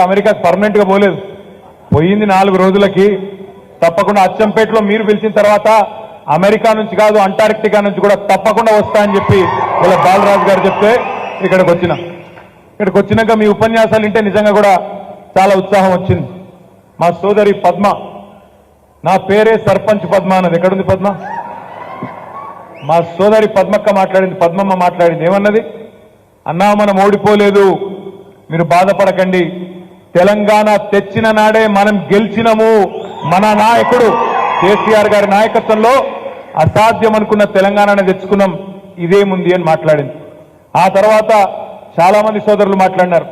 America permanent గా పోలేదు, పోయింది 4 రోజులకి. తప్పకుండా అచ్చంపేటలో మీరు పిలిచిన తర్వాత అమెరికా నుంచి కాదు అంటార్క్టికా నుంచి కూడా తప్పకుండా వస్తా అని చెప్పి ఇలా బాలరాజు గారు చెప్తే ఇక్కడికి వచ్చినాక మీ ఉపన్యాసాలు వింటే నిజంగా కూడా చాలా ఉత్సాహం వచ్చింది. మా సోదరి పద్మ, నా పేరే సర్పంచ్ పద్మ అన్నది. ఎక్కడుంది పద్మ? మా సోదరి పద్మక్క మాట్లాడింది, పద్మమ్మ మాట్లాడింది. ఏమన్నది? అన్నా మనం ఓడిపోలేదు, మీరు బాధపడకండి, తెలంగాణ తెచ్చిన నాడే మనం గెలిచినము, మన నాయకుడు కేసీఆర్ గారి నాయకత్వంలో అసాధ్యం అనుకున్న తెలంగాణను తెచ్చుకున్నాం, ఇదేముంది అని మాట్లాడింది. ఆ తర్వాత చాలా మంది సోదరులు మాట్లాడినారు.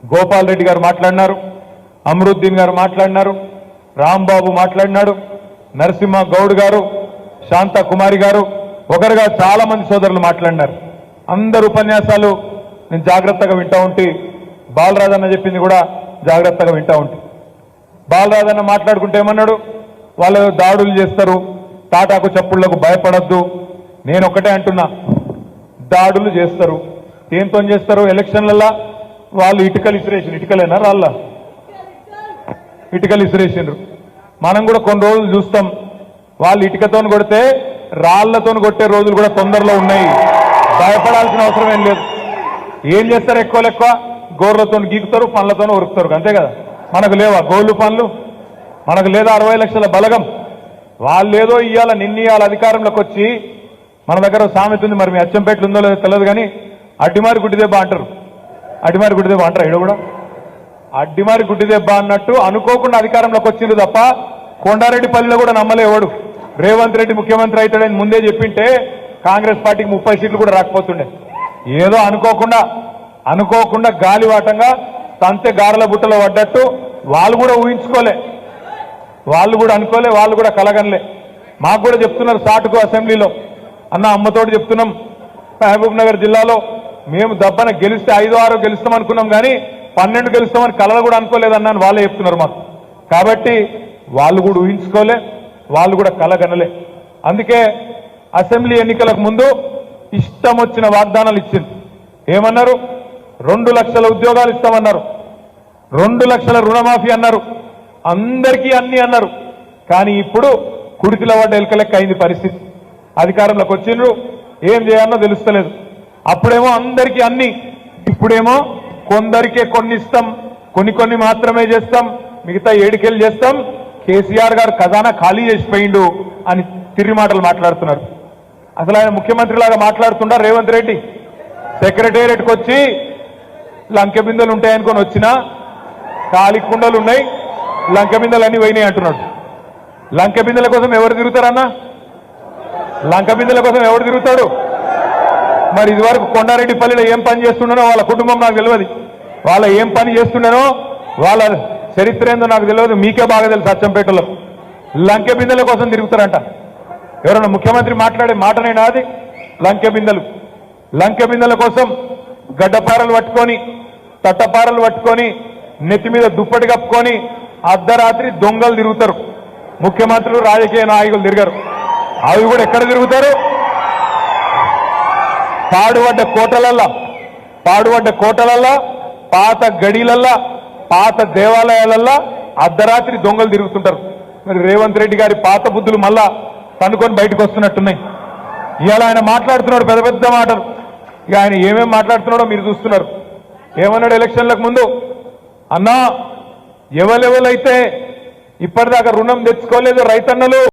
గోపాల్ రెడ్డి గారు మాట్లాడినారు, అమరుద్దీన్ గారు మాట్లాడినారు, రాంబాబు మాట్లాడినాడు, నరసింహ గౌడ్ గారు, శాంత కుమారి గారు, ఒకరుగా చాలా మంది సోదరులు మాట్లాడినారు. అందరు ఉపన్యాసాలు నేను జాగ్రత్తగా వింటా ఉంటే, బాలరాజన్న చెప్పింది కూడా జాగ్రత్తగా వింటా ఉంటే, బాలరాజన్న మాట్లాడుకుంటే ఏమన్నాడు? వాళ్ళు దాడులు చేస్తారు, తాటాకు చప్పుళ్లకు భయపడద్దు. నేను ఒకటే అంటున్నా, దాడులు చేస్తారు, దేంతో చేస్తారు? ఎలక్షన్లలో వాళ్ళు ఇటుకలు ఇసిరేసిండ్రు, ఇటుకలేనా రాళ్ళ? ఇటుకలు ఇసిరేసిండ్రు. మనం కూడా కొన్ని రోజులు చూస్తాం, వాళ్ళు ఇటుకతో కొడితే రాళ్లతో కొట్టే రోజులు కూడా తొందరలో ఉన్నాయి. భయపడాల్సిన అవసరం ఏం లేదు. ఏం చేస్తారు? ఎక్కువ గోర్లతో గీకుతారు, పండ్లతో ఉరుకుతారు, అంతే కదా. మనకు లేవా గోళ్ళు పనులు? మనకు లేదా 60 లక్షల బలగం? వాళ్ళేదో ఇవాళ నిన్నీయాల అధికారంలోకి వచ్చి, మన దగ్గర సామెత ఉంది, మరి మీ అచ్చంపేటలు ఉందో లేదో తెలియదు కానీ, అడ్డిమారి గుడ్డిదెబ్బ అంటారు. అడ్డిమారి గుడ్డిదెబ్బ అంటారు ఇక్కడ కూడా. అడ్డిమారి గుడ్డిదెబ్బ అన్నట్టు అనుకోకుండా అధికారంలోకి వచ్చింది తప్ప కొండారెడ్డిపల్లిలో కూడా నమ్మలేవాడు. రేవంత్ రెడ్డి ముఖ్యమంత్రి అవుతాడని ముందే చెప్పింటే కాంగ్రెస్ పార్టీకి 30 సీట్లు కూడా రాకపోతుండే. ఏదో అనుకోకుండా గాలివాటంగా తంతె గారెల బుట్టలో పడ్డట్టు వాళ్ళు కూడా ఊహించుకోలే, వాళ్ళు కూడా అనుకోలే, వాళ్ళు కూడా కలగనలే. మాకు కూడా చెప్తున్నారు సాటుకు అసెంబ్లీలో, అన్న అమ్మతోటి చెప్తున్నాం, మహబూబ్ నగర్ జిల్లాలో మేము దబ్బన గెలిస్తే 5-6 గెలుస్తాం అనుకున్నాం కానీ 12 గెలుస్తామని కలలు కూడా అనుకోలేదన్నాను వాళ్ళే చెప్తున్నారు మాకు. కాబట్టి వాళ్ళు కూడా ఊహించుకోలే, వాళ్ళు కూడా కలగనలే. అందుకే అసెంబ్లీ ఎన్నికలకు ముందు ఇష్టం వచ్చిన వాగ్దానాలు ఇచ్చింది. ఏమన్నారు? 2 లక్షల ఉద్యోగాలు ఇస్తామన్నారు, 2 లక్షల రుణమాఫీ అన్నారు, అందరికీ అన్ని అన్నారు. కానీ ఇప్పుడు కుడితిలో పడ్డ ఎలకలెక్క అయింది పరిస్థితి. అధికారంలోకి వచ్చిండ్రు, ఏం చేయాలనో తెలుస్తలేదు. అప్పుడేమో అందరికీ అన్ని, ఇప్పుడేమో కొందరికే కొన్ని ఇస్తాం, కొన్ని మాత్రమే చేస్తాం, మిగతా 7 చేస్తాం, కేసీఆర్ గారు ఖజానా ఖాళీ చేసిపోయిండు అని తిరిగి మాటలు మాట్లాడుతున్నారు. అసలు ఆయన ముఖ్యమంత్రిలాగా మాట్లాడుతుండా రేవంత్ రెడ్డి? సెక్రటేరియట్కి వచ్చి లంకె బిందెలు ఉంటాయనుకొని వచ్చినా ఖాళీ కుండలు ఉన్నాయి, లంకె బిందెలు అన్ని పోయినాయి అంటున్నాడు. లంకె బిందెల కోసం ఎవరు తిరుగుతారన్నా? లంక బిందెల కోసం ఎవరు తిరుగుతాడు? మరి ఇదివరకు కొండారెడ్డిపల్లిలో ఏం పని చేస్తుండనో వాళ్ళ కుటుంబం నాకు తెలియదు, వాళ్ళ ఏం పని చేస్తుండనో వాళ్ళ చరిత్ర ఏందో నాకు తెలియదు, మీకే బాగా తెలుసు. అచ్చంపేటలో లంకె బిందెల కోసం తిరుగుతారంట. ఎవరైనా ముఖ్యమంత్రి మాట్లాడే మాటనైనా అది? లంకె బిందెల కోసం గడ్డపారలు పట్టుకొని, తట్టపారలు పట్టుకొని, నెత్తి మీద దుప్పటి కప్పుకొని అర్ధరాత్రి దొంగలు తిరుగుతారు. ముఖ్యమంత్రులు, రాజకీయ నాయకులు తిరగరు. అవి కూడా ఎక్కడ తిరుగుతారు? పాడుపడ్డ కోటలల్లా, పాత గడిలల్లా, పాత దేవాలయాలల్లా అర్ధరాత్రి దొంగలు తిరుగుతుంటారు. మరి రేవంత్ రెడ్డి గారి పాత బుద్ధులు మళ్ళా కనుకొని బయటకు వస్తున్నట్టున్నాయి. ఇవాళ ఆయన మాట్లాడుతున్నాడు పెద్ద పెద్ద మాటలు. ఇక ఆయన ఏమేమి మాట్లాడుతున్నాడో మీరు చూస్తున్నారు. ఏమన్నాడు ఎలక్షన్లకు ముందు? అన్నా, ఎవరెవరైతే ఇప్పటిదాకా రుణం తెచ్చుకోలేదు రైతన్నలు